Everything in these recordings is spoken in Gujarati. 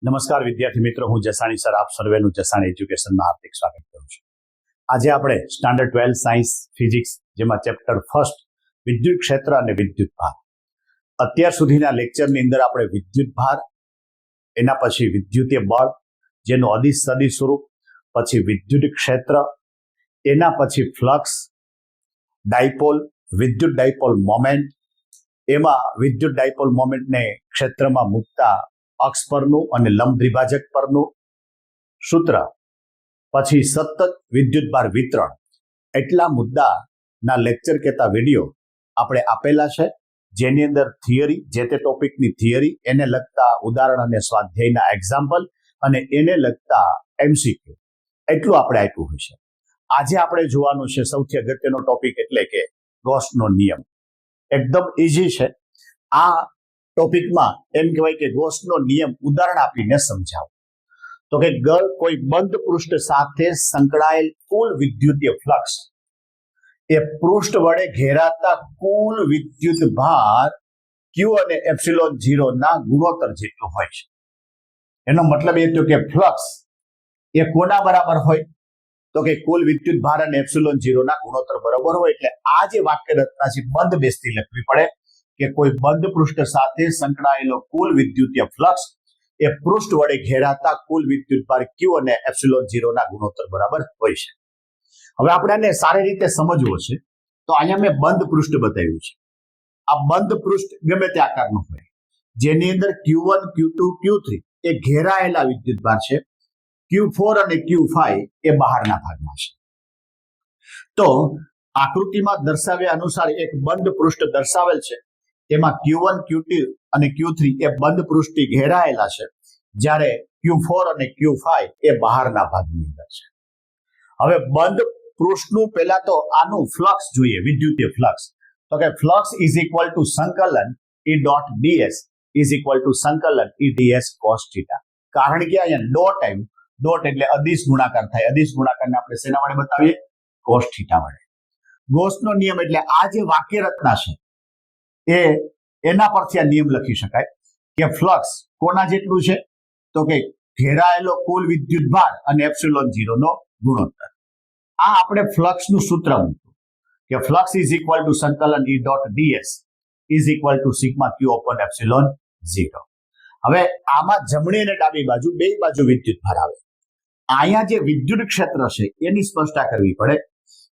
નમસ્કાર વિદ્યાર્થી મિત્રો, હું જસાણી સર આપ સર્વેનું જસાણી એજ્યુકેશનમાં હાર્દિક સ્વાગત કરું છું. આજે આપણે સ્ટાન્ડર્ડ 12 સાયન્સ ફિઝિક્સ જેમાં ચેપ્ટર ફર્સ્ટ વિદ્યુત ક્ષેત્ર અને વિદ્યુત ભાર. અત્યાર સુધીના લેક્ચરની અંદર આપણે વિદ્યુત ભાર, એના પછી વિદ્યુતીય બળ જેનું અદિશ સ્વરૂપ, પછી વિદ્યુત ક્ષેત્ર, એના પછી ફ્લક્સ, ડાયપોલ, વિદ્યુત ડાયપોલ મોમેન્ટ, એમાં વિદ્યુત ડાયપોલ મોમેન્ટને ક્ષેત્રમાં મૂકતા અક્ષ પરનું અને લંબ દ્વિભાજક પરનું સૂત્ર, પછી સતત વિદ્યુત ભાર વિતરણ. એટલા મુદ્દાના લેક્ચર કહેતા વિડીયો આપણે આપેલા છે, જેની અંદર થિયરી, જે તે ટોપિકની થિયરી, એને લગતા ઉદાહરણ અને સ્વાધ્યાયના એક્ઝામ્પલ અને એને લગતા એમસીક્યુ એટલું આપણે આપ્યું હોય છે. આજે આપણે જોવાનું છે સૌથી અગત્યનો ટોપિક, એટલે કે ગૌસનો નિયમ. એકદમ ઇઝી છે. આ ટોપિકમાં એમ કહેવાય કે ગૌસનો નિયમ ઉદાહરણ આપીને સમજાવો. તો કે કોઈ બંધ પૃષ્ઠ સાથે સંકળાયેલ કુલ વિદ્યુતીય ફ્લક્સ એ પૃષ્ઠ વડે ઘેરાતા કુલ વિદ્યુત ભાર ક્યુ અને એપ્સિલોન 0 ના ગુણોત્તર જેટલો હોય છે. એનો મતલબ એ થયો કે ફ્લક્સ એ કોના બરાબર હોય? તો કે કુલ વિદ્યુત ભાર અને એપ્સિલોન 0 ના ગુણોત્તર બરાબર હોય. એટલે આ જે વાક્ય રચના છે બંધ બેસતી લખવી પડે કે કોઈ બંધ પૃષ્ઠ સાથે સંકળાયેલો કુલ વિદ્યુતીય ફ્લક્સ એ પૃષ્ઠ વડે ઘેરાતા કુલ વિદ્યુત ભાર ક્યુ અને એપ્સિલોન 0 ના ગુણોત્તર બરાબર હોય છે. હવે આપણે આને સારી રીતે સમજવું છે તો અહીંયા મેં બંધ પૃષ્ઠ બતાવ્યું છે. આ બંધ પૃષ્ઠ ગમે તે આકારનું હોય, જેની અંદર Q1, Q2, Q3 એ ઘેરાયેલા વિદ્યુત ભાર છે, Q4 અને Q5 એ બહારના ભાગમાં છે. તો આકૃતિમાં દર્શાવ્યા અનુસાર એક બંધ પૃષ્ઠ દર્શાવેલ છે. તેમાં Q1, Q2 અને Q3 એ બંધ પૃષ્ઠથી ઘેરાયેલા છે, જ્યારે Q4 અને Q5 એ બહારના ભાગની અંદર છે. હવે બંધ પૃષ્ઠનું પહેલા તો આનું ફ્લક્સ જોઈએ, વિદ્યુતીય ફ્લક્સ. તો કે ફ્લક્સ ઇઝ ઇક્વલ ટુ સંકલન E dot ds is equal to સંકલન E ds cos θ. કારણ કે અહીંયા ડોટ આવ્યું, ડોટ એટલે અદિશ ગુણાકાર થાય. અદિશ ગુણાકારને આપણે શેના વડે બતાવીએ? cos θ વડે. ગૌસનો નિયમ એટલે આ જે વાક્ય રચના છે એના પરથી આ નિયમ લખી શકાય કે ફ્લક્સ કોના જેટલું છે? તો કે ઘેરાયેલો કુલ વિદ્યુત ભાર અને એપ્સિલોન 0 નો ગુણોત્તર. આ આપણે ફ્લક્સનું સૂત્ર મૂક્યું કે ફ્લક્સ ઇઝ ઇક્વલ ટુ સંકલન E dot ds is equal to sigma q upon epsilon 0. હવે આમાં જમણી અને ડાબી બાજુ બે બાજુ વિદ્યુત ભાર આવે. અહીંયા જે વિદ્યુત ક્ષેત્ર છે એની સ્પષ્ટતા કરવી પડે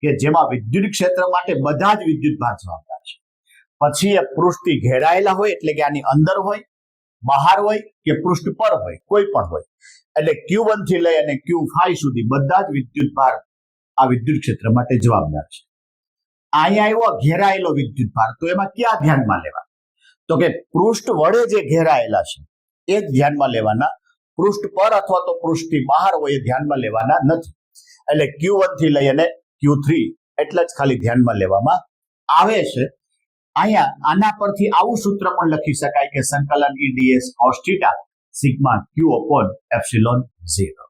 કે જેમાં વિદ્યુત ક્ષેત્ર માટે બધા જ વિદ્યુત ભાર જવાબદાર છે. પછી એ પૃષ્ઠથી ઘેરાયેલા હોય, એટલે કે આની અંદર હોય, બહાર હોય કે પૃષ્ઠ પર હોય, કોઈ પણ હોય. એટલે Q1 થી લઈ અને Q5 સુધી બધા જ વિદ્યુત ભાર આ વિદ્યુત ક્ષેત્ર માટે જવાબદાર છે. અહીંયા આવ્યો ઘેરાયેલો વિદ્યુત ભાર, તો એમાં ક્યાં ધ્યાનમાં લેવા? તો કે પૃષ્ઠ વડે જે ઘેરાયેલા છે એ જ ધ્યાનમાં લેવાના. પૃષ્ઠ પર અથવા તો પૃષ્ઠથી બહાર હોય એ ધ્યાનમાં લેવાના નથી. એટલે Q1 થી લઈ અને Q3 એટલે જ ખાલી ધ્યાનમાં લેવામાં આવે છે. અહીંયા આના પરથી આવું સૂત્ર પણ લખી શકાય કે સંકલન E ds cos θ sigma q upon epsilon 0.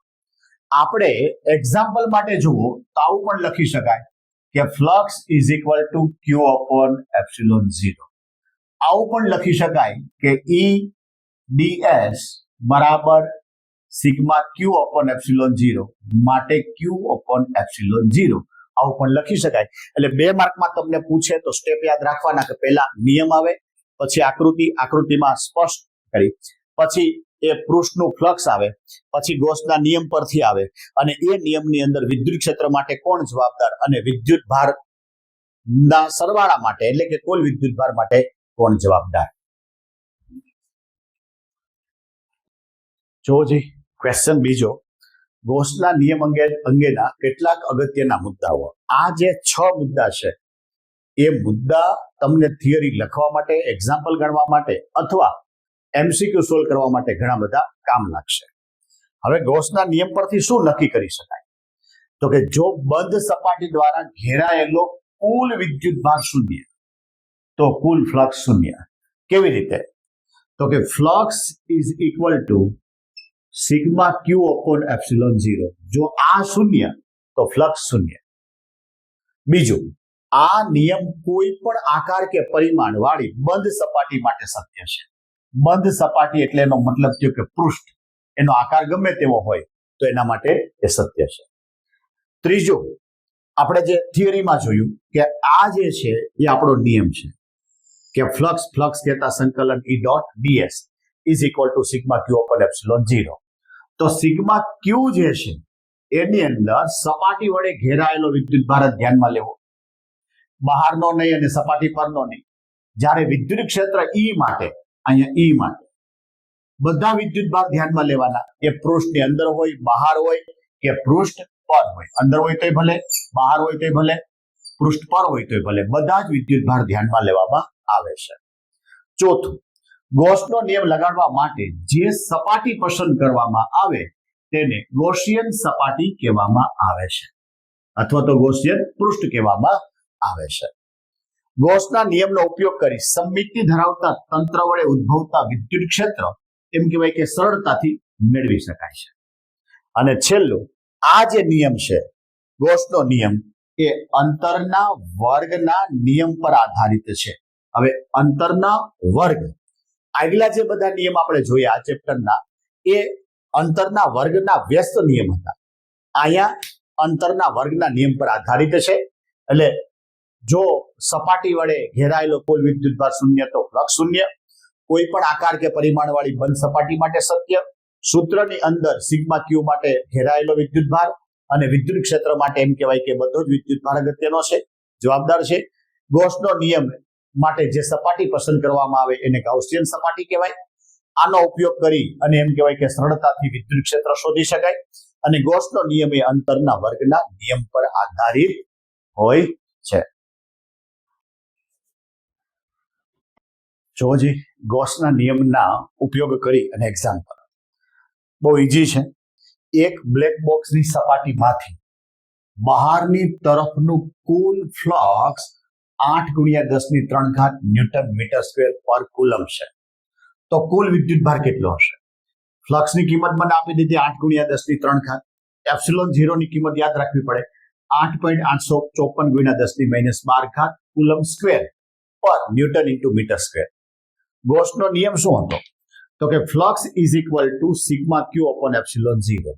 આપણે એક્ઝામ્પલ માટે જુઓ તો આવું પણ લખી શકાય કે flux is equal to q upon epsilon 0. આવું પણ લખી શકાય કે E ds બરાબર સિગ્મા q અપોન એપ્સિલોન 0 માટે q અપોન એપ્સિલોન 0. આવું પણ લખી શકાય. એટલે 2 માર્કમાં તમને પૂછે તો સ્ટેપ યાદ રાખવાના કે પહેલા નિયમ આવે, પછી આકૃતિમાં સ્પષ્ટ કરી, પછી એ પૃષ્ઠનું ફ્લક્સ આવે, પછી ગૌસના નિયમ પરથી આવે, અને એ નિયમની અંદર વિદ્યુત ક્ષેત્ર માટે કોણ જવાબદાર અને વિદ્યુત ભારના સરવાળા માટે એટલે કે કુલ વિદ્યુત ભાર માટે કોણ જવાબદાર. જોજી ક્વેશ્ચન બીજો, ગૌસના નિયમ અંગેના કેટલાક અગત્યના મુદ્દાઓ. આ જે 6 મુદ્દા છે એ મુદ્દા તમને થિયરી લખવા માટે, એક્ઝામ્પલ ગણવા માટે અથવા એમસીક્યુ સોલ્વ કરવા માટે ઘણા બધા કામ લાગશે. હવે ગૌસના નિયમ પરથી શું નક્કી કરી શકાય? તો કે જો બંધ સપાટી દ્વારા ઘેરાયેલો કુલ વિદ્યુત ભાર શૂન્ય તો કુલ ફ્લક્સ શૂન્ય. કેવી રીતે? તો કે flux is equal to sigma q upon epsilon 0. જો આ શૂન્ય તો ફ્લક્સ શૂન્ય. બીજું, આ નિયમ કોઈ પણ આકાર કે પરિમાણ વાળી બંધ સપાટી માટે સત્ય છે. બંધ સપાટી એટલે એનો મતલબ થયો કે પૃષ્ઠ, એનો આકાર ગમે તેવો હોય તો એના માટે એ સત્ય છે. ત્રીજું, આપણે જે થિયરીમાં જોયું કે આ જે છે એ આપણો નિયમ છે કે ફ્લક્સ કહેતા સંકલન E dot ds is equal to sigma Q upon epsilon 0. તો સિગ્મા ક્યુ જે છે એની અંદર સપાટી વડે ઘેરાયેલો વિદ્યુત ભાર ધ્યાનમાં લેવો, બહારનો નહીં અને સપાટી પરનો નહીં. જ્યારે વિદ્યુત ક્ષેત્ર E માટે, અહીંયા E માટે બધા વિદ્યુત ભાર ધ્યાનમાં લેવાના, એ પૃષ્ઠની અંદર હોય, બહાર હોય કે પૃષ્ઠ પર હોય. અંદર હોય તોય ભલે, બહાર હોય તોય ભલે, પૃષ્ઠ પર હોય તોય ભલે, બધા જ વિદ્યુત ભાર ધ્યાનમાં લેવામાં આવે છે. ચોથું, ગોસનો નિયમ લગાડવા માટે જે સપાટી પસંદ કરવામાં આવે તેને ગોસિયન સપાટી કહેવામાં આવે છે, અથવા તો ગોસિયન પૃષ્ઠ કહેવામાં આવે છે. ગોસના નિયમનો ઉપયોગ કરી સમમિતિ ધરાવતા તંત્ર વડે ઉદ્ભવતા વિદ્યુત ક્ષેત્ર એમ કહેવાય કે સરળતાથી મેળવી શકાય છે. અને છેલ્લું, આ જે નિયમ છે ગોસનો નિયમ, એ અંતરના વર્ગના નિયમ પર આધારિત છે. હવે અંતરના વર્ગ, આગલા જે બધા નિયમ આપણે જોયા આ ચેપ્ટરના, એ અંતરના વર્ગના વ્યસ્ત નિયમ હતા. અહીંયા અંતરના વર્ગના નિયમ પર આધારિત છે. એટલે જો સપાટી વડે ઘેરાયેલો કુલ વિદ્યુતભાર શૂન્ય તો ફ્લક્સ શૂન્ય. કોઈ પણ આકાર કે પરિમાણ વાળી બંધ સપાટી માટે સત્ય. સૂત્રની અંદર સિગ્મા ક્યુ માટે ઘેરાયેલો વિદ્યુતભાર અને વિદ્યુત ક્ષેત્ર માટે એમ કહેવાય કે બધો જ વિદ્યુતભાર અગત્યનો છે, જવાબદાર છે. ગોસનો નિયમ માટે જે સપાટી પસંદ કરવામાં આવે એને ગાઉસિયન સપાટી કહેવાય. આનો ઉપયોગ કરી અને એમ કહેવાય કે સરળતાથી વિદ્યુત ક્ષેત્ર શોધી શકાય. અને ગોસનો નિયમ એ અંતરના વર્ગના નિયમ પર આધારિત હોય છે. જોજી, ગોસના નિયમના ઉપયોગ કરી અને એક્ઝામ્પલ બહુ ઈઝી છે. એક બ્લેક બોક્સની સપાટીમાંથી બહારની તરફનું કુલ ફ્લક્સ 8×10⁻³ ન્યૂટન મીટર સ્ક્વેર પર કુલમ છે. તો કુલ વિદ્યુતભાર કેટલો હશે? ફ્લક્સની કિંમત મને આપી દીધી 8×10⁻³. એપ્સિલોન 0 ની કિંમત યાદ રાખવી પડે, 8.854×10⁻12 કુલમ સ્ક્વેર પર ન્યૂટન ઇન્ટુ મીટર સ્ક્વેર. ગોસનો નિયમ શું હતો? તો કે flux is equal to sigma Q upon epsilon 0.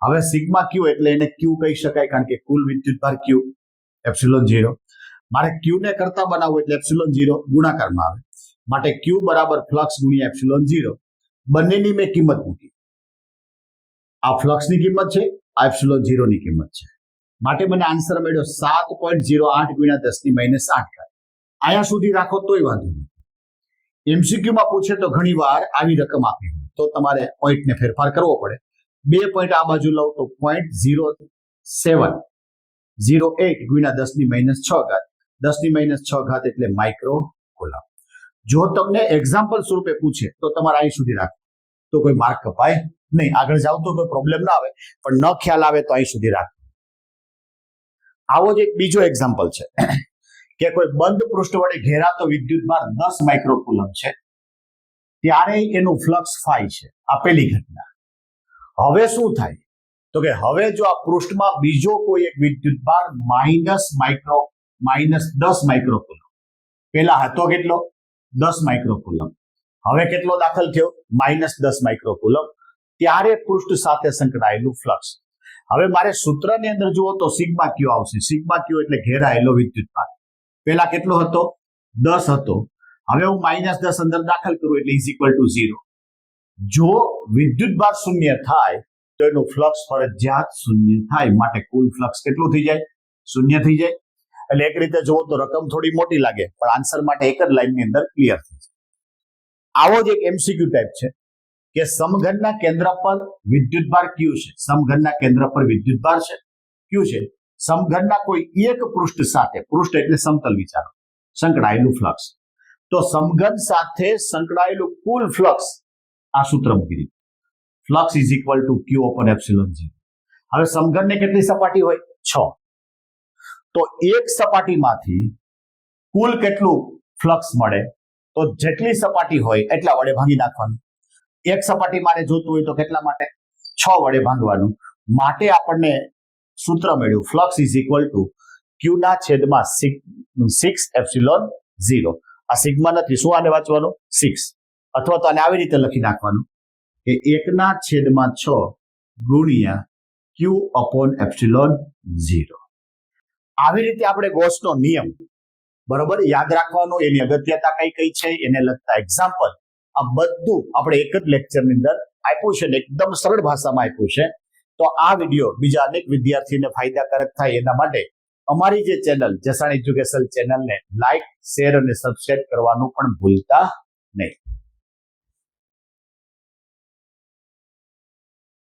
હવે સિગ્મા ક્યુ એટલે એને ક્યુ કહી શકાય, કારણ કે કુલ વિદ્યુતભાર ક્યુ, એપ્સિલોન 0. મારે ક્યુ ને કરતા બનાવવું એટલે એપ્સિલોન 0 ગુણાકારમાં આવે, માટે ક્યુ બરાબર ફ્લક્સ ગુણ્યા એપ્સિલોન 0. બંનેની મેં કિંમત મૂકી. આ ફ્લક્સની કિંમત છે, આ એપ્સિલોન 0 ની કિંમત છે. માટે મને આન્સર મળ્યો 7.08×10⁻8. અહીંયા સુધી રાખો તોય વાંધો નહીં. એમસીક્યુમાં પૂછે તો ઘણી વાર આવી રકમ આપી તો તમારે પોઈન્ટને ફેરફાર કરવો પડે. 2 પોઈન્ટ આ બાજુ લઉં તો 0.0708×10⁻6. 10⁻6 એટલે માઇક્રો કુલમ. જો તમને એક્ઝામ્પલ સ્વરૂપે પૂછે તો તમારે અહીં સુધી રાખો તો કોઈ માર્ક કપાય નહીં. આગળ જાવ તો કોઈ પ્રોબ્લેમ ના આવે, પણ ન ખ્યાલ આવે તો અહીં સુધી રાખો. આવો જ એક બીજો એક્ઝામ્પલ છે કે કોઈ બંધ પૃષ્ઠ વડે ઘેરાતો વિદ્યુતભાર 10 માઇક્રોકુલમ છે, ત્યારે એનું ફ્લક્સ ફાઈ છે. આ પહેલી ઘટના. હવે શું થાય? તો કે હવે જો આ પૃષ્ઠમાં બીજો કોઈ એક વિદ્યુતભાર -10 માઇક્રોકુલમ, પહેલા હતો કેટલો? 10 માઇક્રોકુલમ. હવે કેટલો દાખલ થયો? -10 માઇક્રોકુલમ. ત્યારે પૃષ્ઠ સાથે સંકળાયેલું ફ્લક્સ. હવે મારે સૂત્રની અંદર જુઓ તો સિગ્મા ક્યુ આવશે. સિગ્મા ક્યુ એટલે ઘેરાયેલો વિદ્યુતભાર. પહેલા કેટલો હતો? 10 હતો. હવે હું -10 અંદર દાખલ કરું એટલે ઇઝ ઇક્વલ ટુ 0. જો વિદ્યુતભાર શૂન્ય થાય તો એનું ફ્લક્સ ફરજિયાત શૂન્ય થાય. માટે કુલ ફ્લક્સ કેટલું થઈ જાય? શૂન્ય થઈ જાય. એટલે એક રીતે જુઓ તો રકમ થોડી મોટી લાગે, પણ આન્સર માટે એક જ લાઈનની અંદર ક્લિયર થઈ જાય. આવો જ એક એમસીક્યુ ટાઈપ છે કે સમઘનના કેન્દ્ર પર વિદ્યુતભાર ક્યુ છે. સમઘનના કેન્દ્ર પર વિદ્યુતભાર છે ક્યુ છે. સમઘનના કોઈ એક પૃષ્ઠ સાથે, પૃષ્ઠ એટલે સમતલ વિચારો, સંકળાયેલું ફ્લક્સ. તો સમઘન સાથે સંકળાયેલું કુલ ફ્લક્સ આ સૂત્ર મૂકી દીધું. Flux is equal to Q upon epsilon 0. હવે સમઘનને કેટલી સપાટી હોય? 6. તો એક સપાટીમાંથી કુલ કેટલું ફ્લક્સ મળે? તો જેટલી સપાટી હોય એટલા વડે ભાગી નાખવાનું. એક સપાટી મારે જોતું હોય તો કેટલા માટે? 6 વડે ભાગવાનું. માટે આપણને સૂત્ર મળ્યું ફ્લક્સ ઇઝ ઇક્વલ ટુ ક્યુ ના છેદમાં 6 એપ્સિલોન 0. આ સિગ્મા નથી, શું આને વાંચવાનું? 6. અથવા તો આને આવી રીતે લખી નાખવાનું એ 1/6 ગુણ્યા ક્યુ અપોન એપ્સિલોન 0. આવી રીતે આપણે ગોસનો નિયમ બરોબર યાદ રાખવાનો, એની અગત્યતા કઈ કઈ છે, એને લગતા એક્ઝામ્પલ, આ બધું આપણે એક જ લેક્ચરની અંદર આપ્યું છે, એકદમ સરળ ભાષામાં આપ્યું છે. તો આ વિડીયો બીજા અનેક વિદ્યાર્થીને ફાયદાકારક થાય એના માટે અમારી જે ચેનલ જસાણ એજ્યુકેશન ચેનલને લાઈક, શેર અને સબસ્ક્રાઇબ કરવાનું પણ ભૂલતા નહીં.